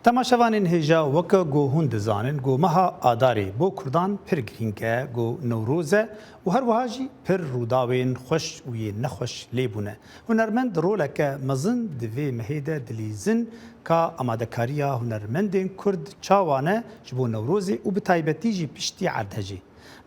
تماشاوانên hêja weke got hûn dizanin got meha adarê bo Kurdan pir girîng e got Newroz e û her wiha jî pir rûdawên xweş û yên nexweş lêbûne. Hunermend roleke mezin di vê mehê de dilîzin ka amadekariya hunermendên Kurd çawa ne ji bo Newrozê û bi taybetî jî piştî erdhejê.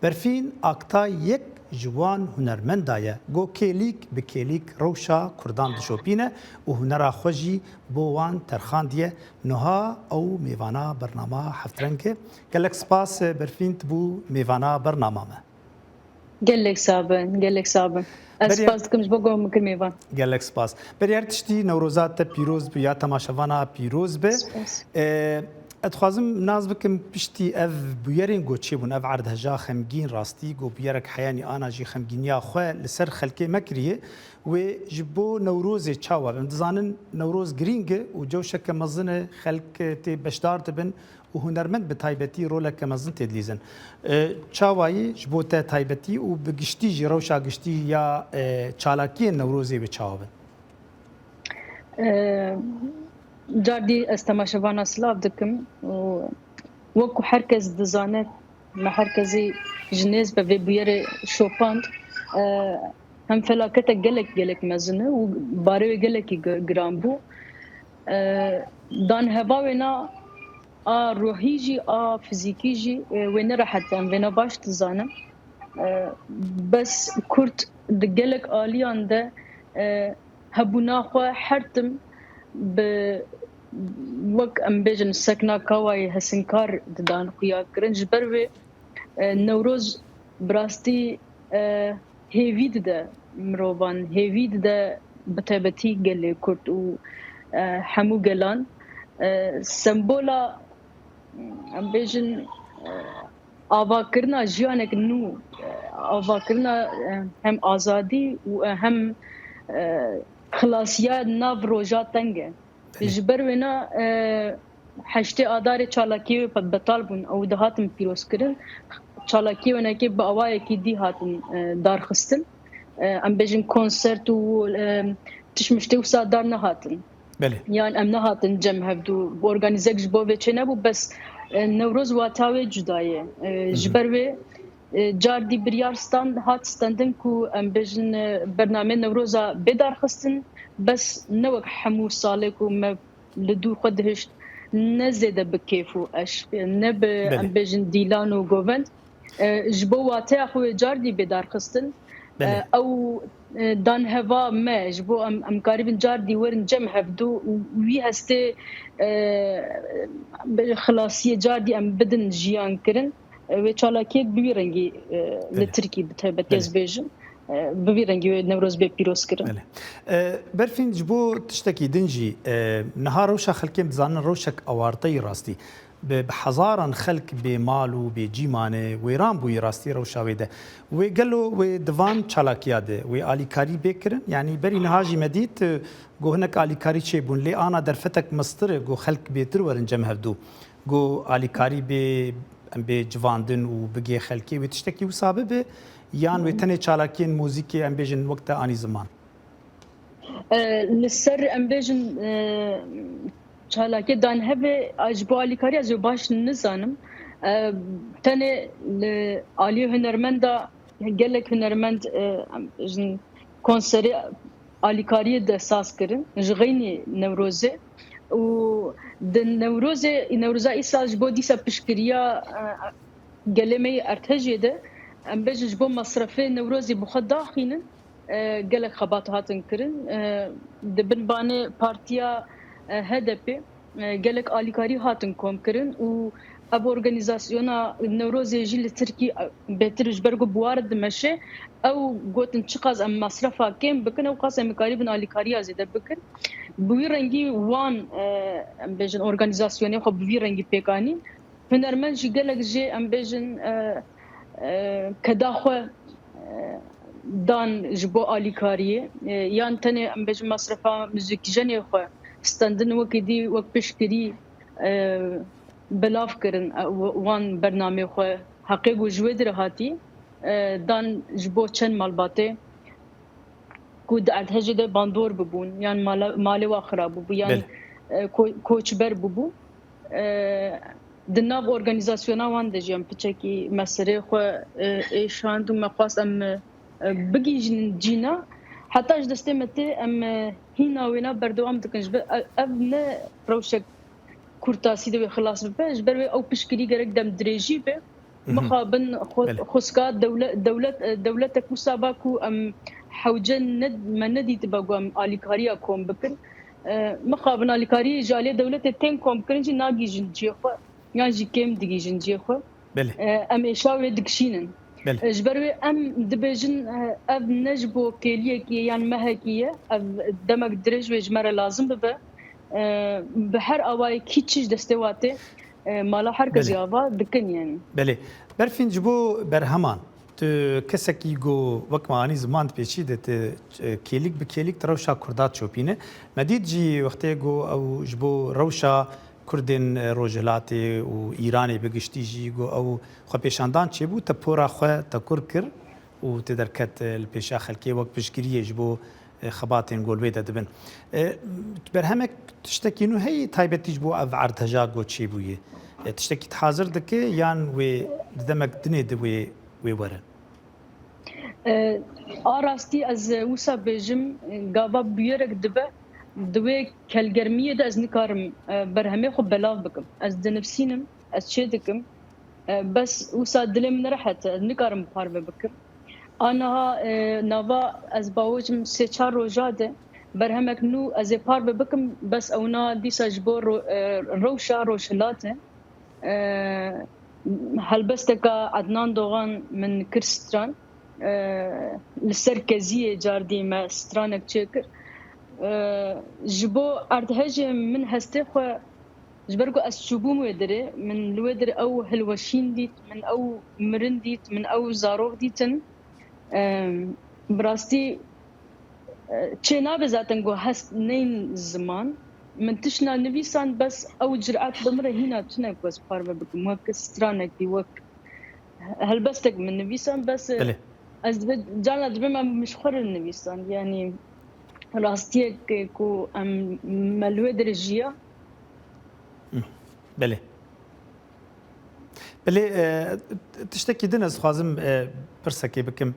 Berfîn akta yek ji wan hunermenda ye got kêlîk bi kêlîk rewşa Kurdan dişopîne û hunera xwe jî bo wan terxandiye. Niha ew mêvana bernama hevtrengê. Gelek spas berfîn tibû mêvana bernama me. Gelek sabin, gelek sabin. Ez spas dikim ji bo goh mikir mêvan. Gelek spas. Beryer tiştî Newroza te pîroz bi ya temaşevana pîroz be. Dixwazim naz bikim piştî ev bûyerên got çêbûn ev erdheja xemgîn rastî got bûyerek heyanî ana jî xemgîniya xwe li ser xelkê mekiriye wê ji bo Newrozê çawa em dizanin Newroz girîng e û cewşeke mezin e xelk tê beşdar dibin û hunermend bi taybetî roleke mezin tê dilîzin. Çawayî ji bo te taybetî û bi giştî jî rewşa giştî ya çalakiyên Newrozê bi çawa bin. Cardî ez temaşevana silav dikim û wekû herkes dizane me herkesî ji nêz be vê bûyerê şopand hem felaketek gelek mezin e û barê wê gelekî giran bû. Dan heva wêna a ruhî jî a fîzîkî jî wê nerehet em wêne baş dizanim. Bes Kurd di gelek aliyan de hebûna xwe her tim bi wek em bêjin sekna kawayê hesinkar didan xuya kirin ji ber wê Newroz bi rastî hêvî dide mirovan hêvî dide bi taybetî gelê Kurd û hemû gelan sembola em bêjin avakirina jiyanek nû avakirina hem azadî û hem xilasiya nav roja teng e. Ji ber wêne heştê adarê çalakiyê wê pet betal bûn ew dihatin pîrozkirin çalakiyê wenekê bi awayekî dî hatin darxistin em bêjin konsert û tişmiştê wisa dar nehatin. Yan em nehatin cem hevdû organîzek ji bo vê çê nebû bes Newroz wata wê cuda ye ji ber wê cardî biryar hat standin ku em bêjin bername Newroza bêdarxistin bes ne wek hemû salê ku me li dû xwe dihişt ne zêde bi kêf û eş ne bi em bêjin dîlan û govend ji bo wateya xwe cardî bêdarxistin ew dan heva me ji bo em karîbin cardî werin cem hevdû wî hestê xilasiyê cardî em bidin jiyan kirin wê çalakiyek bi wî rengî li Tirkî bi taybet ez bêjim bi vî rengî wê Newroz bê pîroz kirin. Berfîn ji bo tiştekî din jî niha rewşa xelkê dizanin rewşek awarteyî rastî bi hezaran xelk bêmal û bêcîman e wêran bûyî rastî rewşa wê de wê gelo wê divan çalakiya de wê alîkarî bê kirin yanî berî niha jî me dît got hinek alîkarî çêbûn lê ana derfetek mestir e got xelk bêtir werin cem hevdû got alîkarî bê em bê civandin û bigê xelkê wê tiştekî wisa bibe yan wê tenê çalakiyên mûzîkê em bêjin wek te anî ziman. Li ser em bêjin çalakê dan hevê ji bo alîkariya ez baş nizanim tenê li aliyê hunermenda gelek hunermend jin konserê alîkariyê de saz kirin ji xeynî Newrozê û di Newroza îsal ji bo dîsa piştgiriya gelê me erdhejê de em bêjin ji bo masrefê Newrozê bi xwe daxînin gelek xebat hatin kirin di bin banê partiya HDP gelek alîkarî hatin kom kirin û ev organizasyona Newrozê jî li Tirkî bêtir ji ber ku buwar dimeşe ew gotin çiqas em masrefa kêm bikin ew qas em karîbin alîkariya zêde bikin bi wî rengî wan em bêjin organizasyonê xwe bi wî rengî pêkanîn hunermend jî gelek jê em bêjin keda xwe dan ji bo alîkariyê yan tenê em bêjin masrefa müzîkîjenê xwe standin wekî dî wek piştgirî belav kirin wan bernamê xwe heqê got ji wê dirhatî dan ji bo çend malbatê ku di erdhejê de bandor bibûn yan malê wa xirab bû yan koçber bû دناب اورگانیزاسیونا وان دجیم پچکی مسری خو ایشاند و مقاس ام بگیجن جینا حتی اج دستمتی ام هینا وینا بردوام دکنج اب نه روشک کورتاسی دو خلاص به جبر او پشکری گرک دم دریجی به مخابن خسكات دولة كوساباكو ام حوجن ند ما ندي تبقوا اليكاريا كوم بكن مخابن اليكاري جاليه دولة تين كوم كرنجي ناجي جنجيخو ناجي كيم دقي جنجيخو ام اشاوي دكشينن جبروي ام دبجن اب نجبو كيليكي يعني مهكيه دمك درج وجمره لازم ببه بحر اواي كيتش دستواتي مالا هرکس یاوا دکن یعنی بله برفین جبو برهمان تو کسکی گو وقمانی زمان پیچی دت کلیک به کلیک تروشا کردات چوپینه مدید جی وقتی گو او جبو روشا کردن روجلاتی و ایرانی بگشتی جی گو او خو پیشاندان چی بو تپورا خو تکر کر و تدرکت الپیشا خلکی وقت پشگیری جبو خباتين قول بيدا دبن برهمك تشتكي انه هي تايبتيج بو اف عرضها جو تشي بويه تشتكي تحاضر دك يان وي دمك دني دوي وي ورا اراستي از وسا بجم غابا بيرك دبه دوي كالجرميه ده از نكارم برهمي خو بلاغ بكم از دنفسينم از شيدكم بس وسا دلم نرحت نكارم بارب بكم أنا نوا از باوجم سه چهار روزاده برهمك نو از پار بکم بس اونا دیسا جبور روشا روشلاته هلبستكا عدنان دوغان من كرستران للسركزية جاردي ما سترانك تشكر جبو ارتهج من هستخو جبرقو اسشبو مودري من الودر او هلوشين ديت من او مرن ديت من او زاروغ ديتن براستي تشينا بذاتن جو هست نين زمان من تشنا نبيسان بس او جرأت بمره هنا تشنا بس باربه بكم وك سترانك دي وك هلبستك من نبيسان بس از جانا دبما مش خور النبيسان يعني راستي كو ام ملوه درجيه بله بله تشتكي دنس خازم برسكي بكم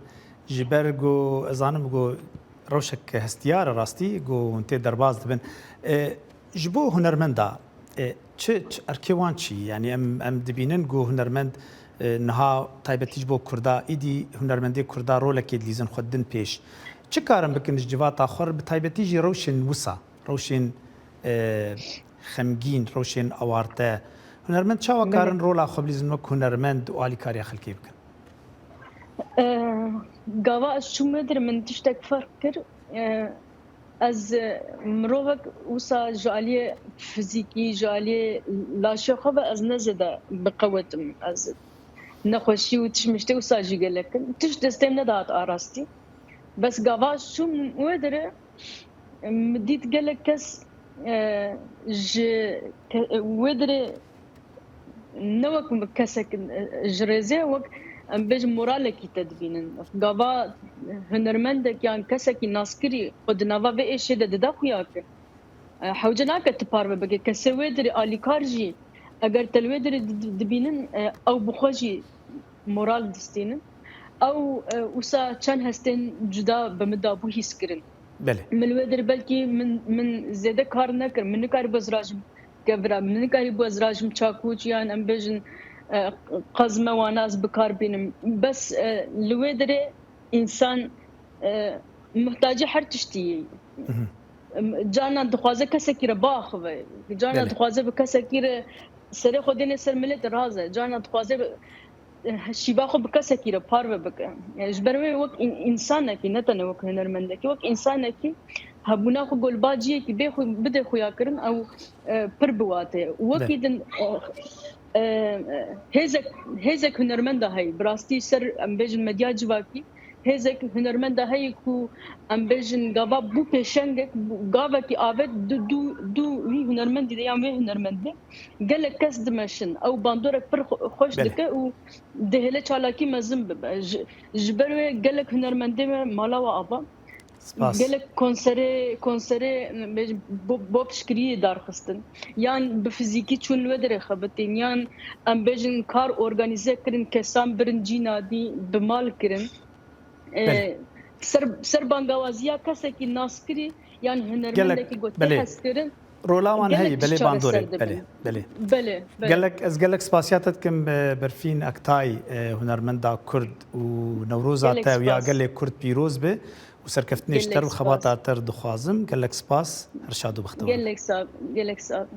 جبرجو ازانم جو روشك هستيار راستي جو انت درباز دبن جبو هنرمندا تش اركيوان شي يعني ام دبينن جو هنرمند نها تايبتي جبو كردا ايدي هنرمندي كردا رولك يدليزن خدن بيش چكارم بكن جوات اخر بتايبتي جي روشن وسا روشن خمگين روشن اوارته هنرمند چاوا كارن رولا خبليزن وك هنرمند والي كاريا خلكي بكن قاوا شو مدر من تشتك فكر از مروك وسا جاليه فيزيكي جاليه لا شخه از نزده بقوتم از نخوشي وتشمشتي وسا جي قالك تش دستم ندات اراستي بس قاوا شو مدر مديت قالك كس ج ودر نوك كسك جريزه وك ام بيج مورالك تدبينن غابا هنرمندك يعني كسكي ناسكري قد نوا في ايش ده خوياك حوجناك تبارب بك كسويدر اليكارجي اگر تلويدر دبينن او بخوجي مورال دستينن او وسا كان هستين جدا بمدابو هيسكرن بله من الويدر بلكي من زياده كار نكر من كار بزراجم كبرا من كار بزراجم تشاكوچ يعني ام بيجن قزمه وناس بكار بينم بس الويدر انسان محتاج هر تشتي جانا دخوازه كسكيره باخوه جانا دخوازه بكسكيره سر خودين سر ملت رازه جانا دخوازه شيباخو بكسكيره بارو بك جبروي وك انسانك نتنه وك هنرمندك وك انسانك هبونا خو گلباجي كي بخو بده خويا كرن او پربواته وكيدن هزك هنرمنده هاي براستي سر ام بيجن مديا جواكي هزك هنرمنده هاي كو ام بيجن غابا بو بيشنگك غابا كي ابد دو وي هنرمندي يا وي هنرمنده قالك كاس دمشن او باندورك بر خوش دك و دهله چالاكي مزم جبروي قالك هنرمنده مالا وابا سپاس gelek konserê bo piştgiriyê darxistin yan bi fizîkî çûn ve derê xebitin yan em bêjin kar organize kirin kesan birin cînadî bi mal kirin ser bangewaziya kesekî naskirî yan hunermendekî gotî hez kirin رولاوان هي بلي باندوري بلي بله قالك از قالك سباسياتكم برفين اكتاي هنرمندا كرد ونوروزا تا ويا قالك كرد بيروز به وسركفتني اشتر وخباطه تر دخوازم قالك سباس ارشاد وبختور قالك صاب